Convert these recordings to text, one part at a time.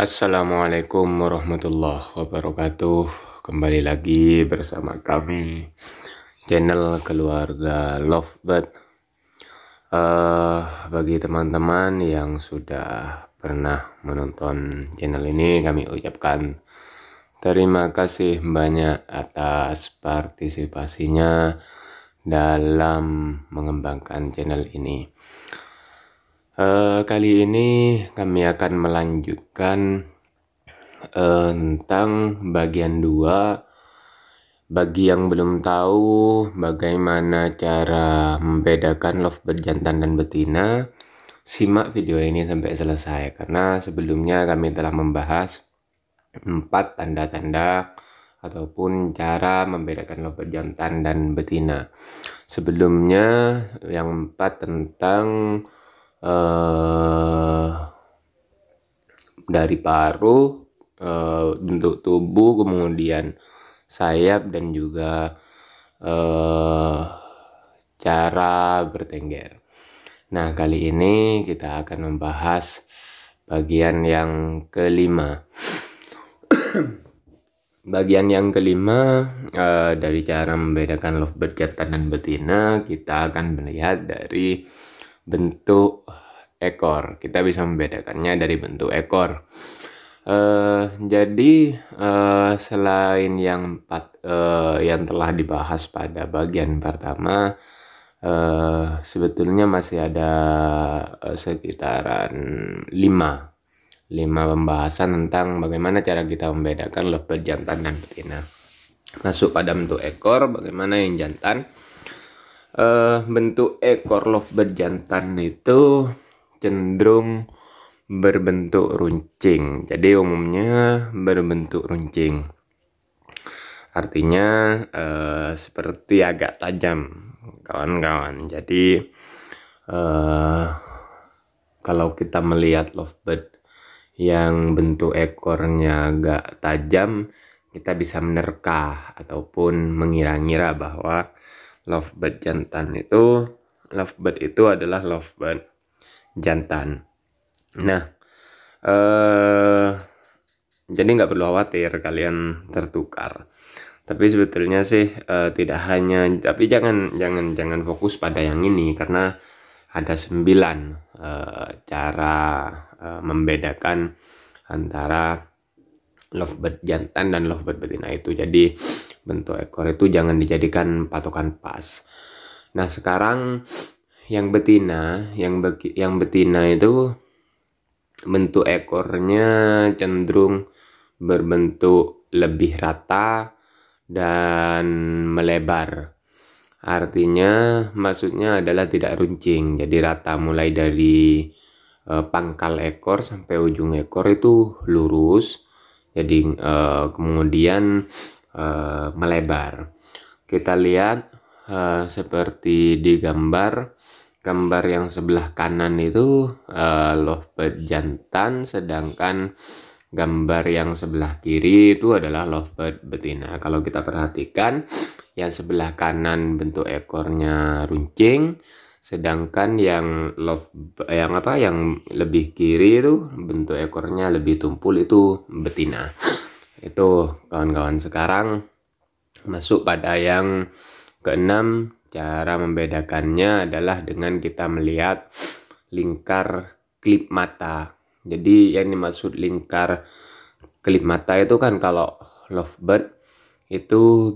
Assalamualaikum warahmatullahi wabarakatuh. Kembali lagi bersama kami channel keluarga Lovebird. Bagi teman-teman yang sudah pernah menonton channel ini, kami ucapkan terima kasih banyak atas partisipasinya dalam mengembangkan channel ini. Kali ini kami akan melanjutkan tentang bagian 2. Bagi yang belum tahu bagaimana cara membedakan lovebird jantan dan betina, simak video ini sampai selesai, karena sebelumnya kami telah membahas 4 tanda-tanda ataupun cara membedakan lovebird jantan dan betina. Sebelumnya yang 4 tentang dari paruh, bentuk tubuh, kemudian sayap, dan juga cara bertengger. Nah, kali ini kita akan membahas bagian yang kelima. Bagian yang kelima, dari cara membedakan lovebird jantan dan betina, kita akan melihat dari bentuk ekor. Kita bisa membedakannya dari bentuk ekor. Jadi selain yang yang telah dibahas pada bagian pertama, sebetulnya masih ada sekitaran 5 pembahasan tentang bagaimana cara kita membedakan lovebird jantan dan betina. Masuk pada bentuk ekor, bagaimana yang jantan. Bentuk ekor lovebird jantan itu cenderung berbentuk runcing. Jadi umumnya berbentuk runcing. Artinya seperti agak tajam, kawan-kawan. Jadi kalau kita melihat lovebird yang bentuk ekornya agak tajam, kita bisa menerka ataupun mengira-ngira bahwa lovebird itu adalah lovebird jantan. Nah, jadi nggak perlu khawatir kalian tertukar. Tapi sebetulnya sih tidak hanya, tapi jangan fokus pada yang ini, karena ada 9 cara membedakan antara lovebird jantan dan lovebird betina itu. Jadi bentuk ekor itu jangan dijadikan patokan pas. Nah, sekarang yang betina itu bentuk ekornya cenderung berbentuk lebih rata dan melebar. Artinya, maksudnya adalah tidak runcing. Jadi rata mulai dari pangkal ekor sampai ujung ekor itu lurus. Jadi kemudian melebar. Kita lihat seperti di gambar yang sebelah kanan itu lovebird jantan, sedangkan gambar yang sebelah kiri itu adalah lovebird betina. Kalau kita perhatikan, yang sebelah kanan bentuk ekornya runcing, sedangkan yang lebih kiri itu bentuk ekornya lebih tumpul, itu betina. Itu kawan-kawan. Sekarang masuk pada yang keenam. Cara membedakannya adalah dengan kita melihat lingkar klip mata. Jadi yang dimaksud lingkar klip mata itu kan, kalau lovebird itu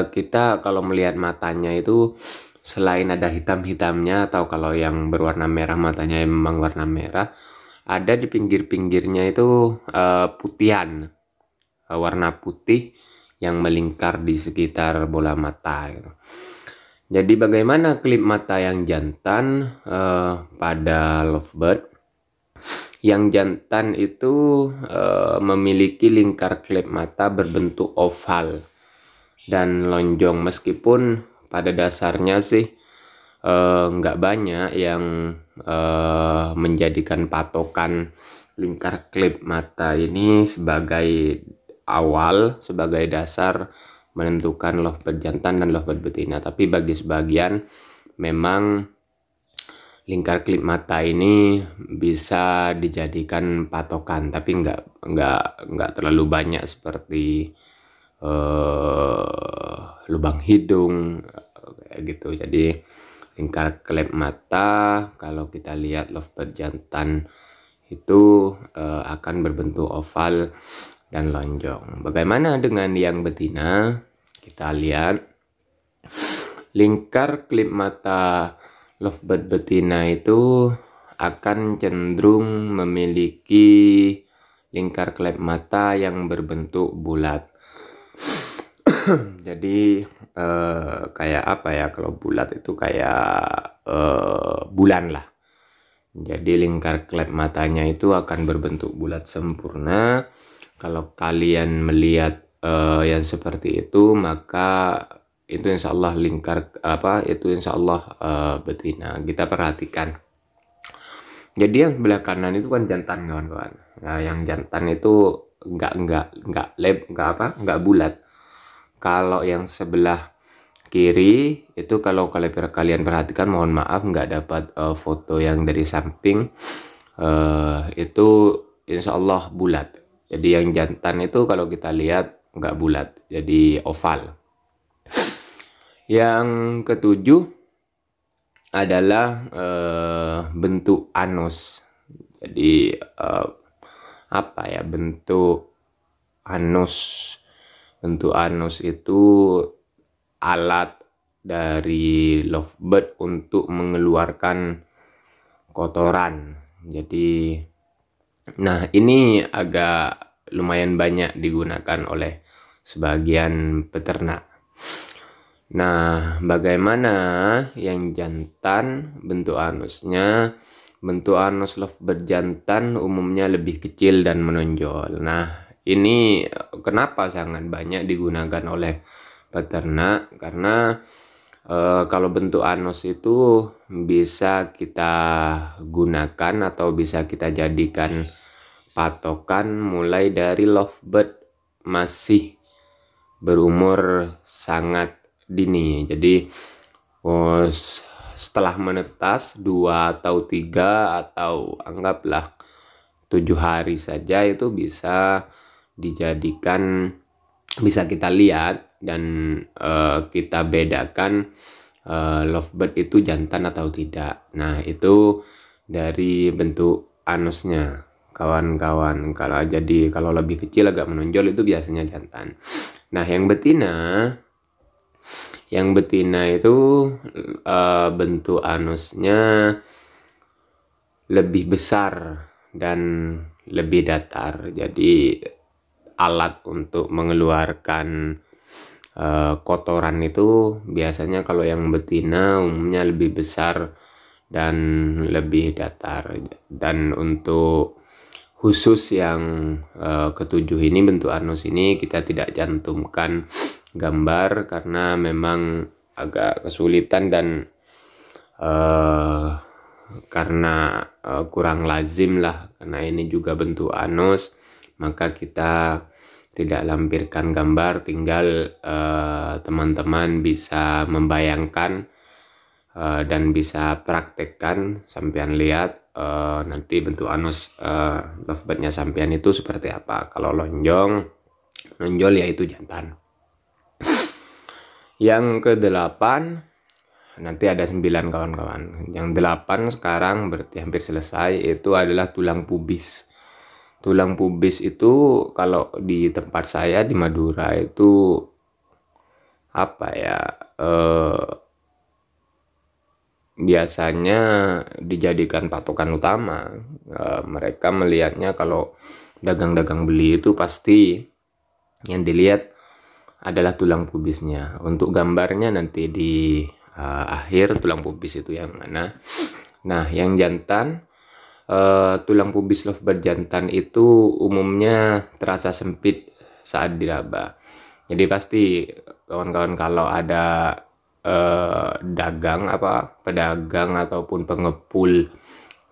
kita kalau melihat matanya itu selain ada hitam-hitamnya, atau kalau yang berwarna merah matanya memang warna merah, ada di pinggir-pinggirnya itu putihan, warna putih yang melingkar di sekitar bola mata gitu. Jadi bagaimana klip mata yang jantan pada lovebird? Yang jantan itu memiliki lingkar klip mata berbentuk oval dan lonjong, meskipun pada dasarnya sih nggak banyak yang menjadikan patokan lingkar klip mata ini sebagai sebagai dasar menentukan lovebird jantan dan lovebird betina. Tapi bagi sebagian memang lingkar klip mata ini bisa dijadikan patokan, tapi nggak terlalu banyak seperti lubang hidung kayak gitu. Jadi lingkar klip mata kalau kita lihat lovebird jantan itu akan berbentuk oval dan lonjong. Bagaimana dengan yang betina? Kita lihat lingkar klip mata lovebird betina itu akan cenderung memiliki lingkar klip mata yang berbentuk bulat. Jadi kayak apa ya, kalau bulat itu kayak bulan lah. Jadi lingkar klep matanya itu akan berbentuk bulat sempurna. Kalau kalian melihat yang seperti itu, maka itu insya Allah insya Allah betina. Kita perhatikan. Jadi yang sebelah kanan itu kan jantan, kawan-kawan. Nah, yang jantan itu nggak bulat. Kalau yang sebelah kiri itu, kalau kalian perhatikan, mohon maaf nggak dapat foto yang dari samping, itu insya Allah bulat. Jadi yang jantan itu kalau kita lihat nggak bulat, jadi oval. Yang ketujuh adalah bentuk anus. Jadi bentuk anus itu alat dari lovebird untuk mengeluarkan kotoran. Jadi nah, ini agak lumayan banyak digunakan oleh sebagian peternak. Nah, bagaimana yang jantan bentuk anusnya? Bentuk anus lovebird jantan umumnya lebih kecil dan menonjol. Nah, ini kenapa sangat banyak digunakan oleh peternak? Karena kalau bentuk anus itu bisa kita gunakan atau bisa kita jadikan patokan mulai dari lovebird masih berumur sangat dini. Jadi setelah menetas 2 atau 3 atau anggaplah 7 hari saja, itu bisa dijadikan, bisa kita lihat dan kita bedakan lovebird itu jantan atau tidak. Nah, itu dari bentuk anusnya, kawan-kawan. Kalau lebih kecil agak menonjol itu biasanya jantan. Nah, yang betina itu bentuk anusnya lebih besar dan lebih datar. Jadi alat untuk mengeluarkan kotoran itu biasanya kalau yang betina umumnya lebih besar dan lebih datar. Dan untuk khusus yang ketujuh ini, bentuk anus ini kita tidak cantumkan gambar karena memang agak kesulitan dan karena kurang lazim lah, karena ini juga bentuk anus, maka kita tidak lampirkan gambar. Tinggal teman-teman bisa membayangkan dan bisa praktekkan, sampean lihat nanti bentuk anus lovebird-nya sampean itu seperti apa. Kalau menonjol ya itu jantan. Yang ke-8, nanti ada 9 kawan-kawan. Yang 8 sekarang berarti hampir selesai, itu adalah tulang pubis. Tulang pubis itu kalau di tempat saya di Madura itu biasanya dijadikan patokan utama. Mereka melihatnya kalau dagang-dagang beli itu pasti yang dilihat adalah tulang pubisnya. Untuk gambarnya nanti di akhir tulang pubis itu yang mana. Nah, yang jantan, tulang pubis lovebird jantan itu umumnya terasa sempit saat diraba. Jadi pasti kawan-kawan kalau ada pedagang ataupun pengepul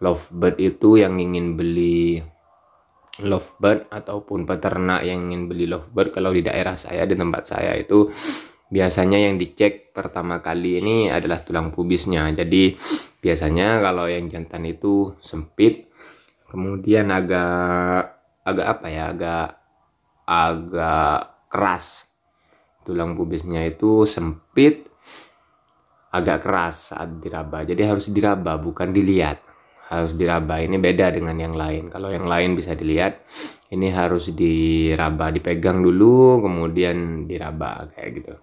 lovebird itu yang ingin beli lovebird ataupun peternak yang ingin beli lovebird, kalau di daerah saya, di tempat saya itu biasanya yang dicek pertama kali ini adalah tulang pubisnya. Jadi Biasanya kalau yang jantan itu sempit, kemudian agak apa ya, agak keras. Tulang pubisnya itu sempit, agak keras saat diraba. Jadi harus diraba, bukan dilihat. Harus diraba. Ini beda dengan yang lain. Kalau yang lain bisa dilihat, ini harus diraba, dipegang dulu, kemudian diraba kayak gitu.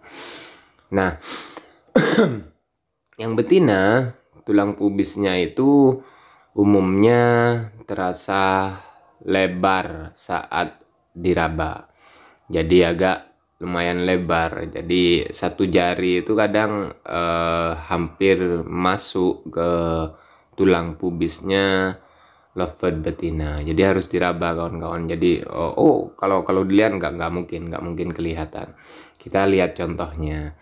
Nah, yang betina, tulang pubisnya itu umumnya terasa lebar saat diraba. Jadi agak lumayan lebar. Jadi satu jari itu kadang hampir masuk ke tulang pubisnya lovebird betina. Jadi harus diraba kawan-kawan. Jadi kalau dilihat nggak mungkin kelihatan. Kita lihat contohnya.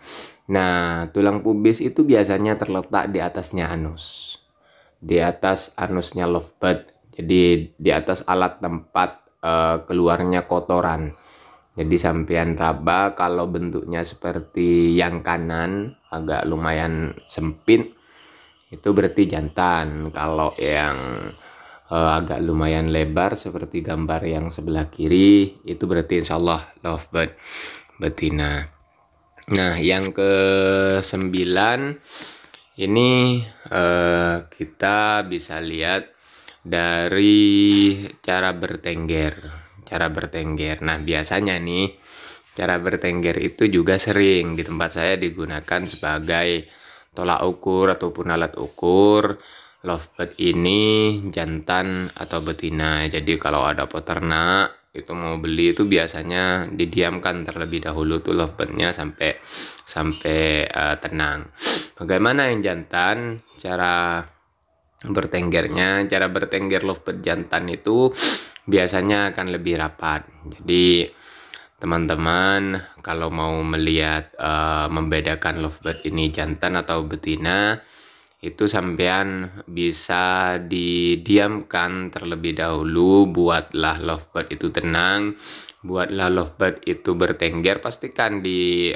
Nah, tulang pubis itu biasanya terletak di atasnya anus. Di atas anusnya lovebird. Jadi di atas alat tempat keluarnya kotoran. Jadi sampean raba, kalau bentuknya seperti yang kanan agak lumayan sempit, itu berarti jantan. Kalau yang agak lumayan lebar seperti gambar yang sebelah kiri, itu berarti insyaallah lovebird betina. Nah, yang ke-9 ini kita bisa lihat dari cara bertengger. Nah, biasanya nih cara bertengger itu juga sering di tempat saya digunakan sebagai tolak ukur ataupun alat ukur lovebird ini jantan atau betina. Jadi kalau ada peternak itu mau beli itu biasanya didiamkan terlebih dahulu tuh lovebirdnya sampai tenang. Bagaimana yang jantan? Cara bertenggernya, cara bertengger lovebird jantan itu biasanya akan lebih rapat. Jadi teman-teman kalau mau melihat membedakan lovebird ini jantan atau betina, itu sampean bisa didiamkan terlebih dahulu. Buatlah lovebird itu tenang, buatlah lovebird itu bertengger. Pastikan di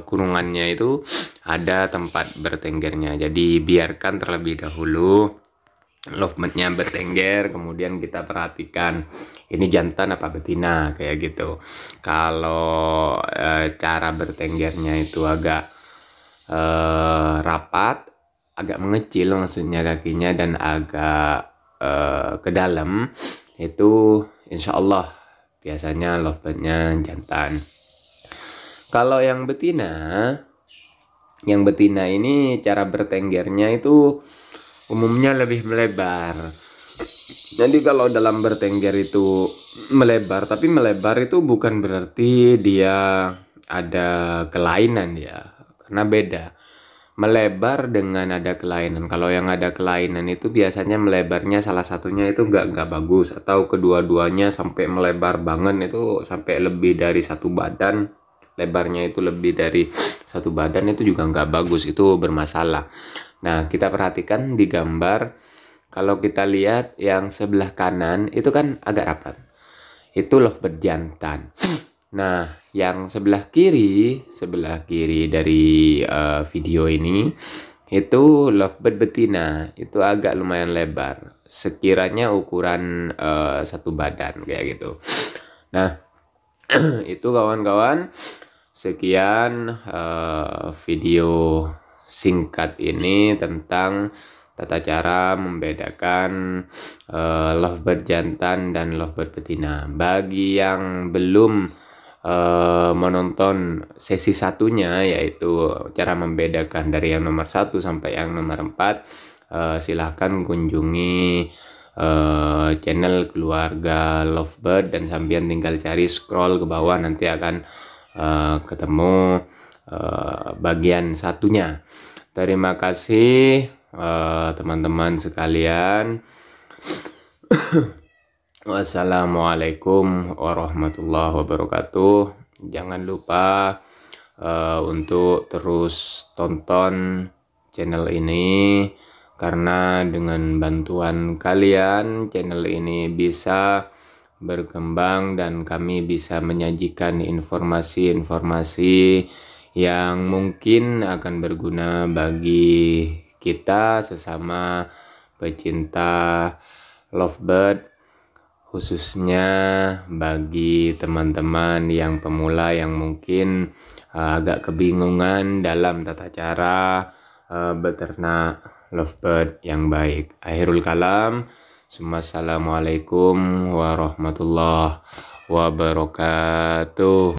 kurungannya itu ada tempat bertenggernya. Jadi biarkan terlebih dahulu lovebirdnya bertengger, kemudian kita perhatikan ini jantan apa betina kayak gitu. Kalau cara bertenggernya itu agak rapat, agak mengecil maksudnya kakinya, dan agak ke dalam, itu insya Allah biasanya lovebirdnya jantan. Kalau yang betina ini cara bertenggernya itu umumnya lebih melebar. Jadi kalau dalam bertengger itu melebar, tapi melebar itu bukan berarti dia ada kelainan ya, karena beda melebar dengan ada kelainan. Kalau yang ada kelainan itu biasanya melebarnya salah satunya itu nggak bagus, atau kedua-duanya sampai melebar banget, itu sampai lebih dari satu badan, lebarnya itu lebih dari satu badan, itu juga nggak bagus, itu bermasalah. Nah, kita perhatikan di gambar, kalau kita lihat yang sebelah kanan itu kan agak rapat, itu lovebird jantan. Nah, yang sebelah kiri dari video ini itu lovebird betina, itu agak lumayan lebar, sekiranya ukuran satu badan kayak gitu. Nah, itu kawan-kawan, sekian video singkat ini tentang tata cara membedakan lovebird jantan dan lovebird betina. Bagi yang belum menonton sesi satunya, yaitu cara membedakan dari yang nomor 1 sampai yang nomor 4, silahkan kunjungi channel keluarga lovebird, dan sampean tinggal cari, scroll ke bawah, nanti akan ketemu bagian satunya. Terima kasih teman-teman sekalian. Wassalamualaikum warahmatullahi wabarakatuh. Jangan lupa untuk terus tonton channel ini, karena dengan bantuan kalian channel ini bisa berkembang dan kami bisa menyajikan informasi-informasi yang mungkin akan berguna bagi kita sesama pecinta lovebird, khususnya bagi teman-teman yang pemula yang mungkin agak kebingungan dalam tata cara beternak lovebird yang baik. Akhirul kalam, assalamualaikum warahmatullahi wabarakatuh.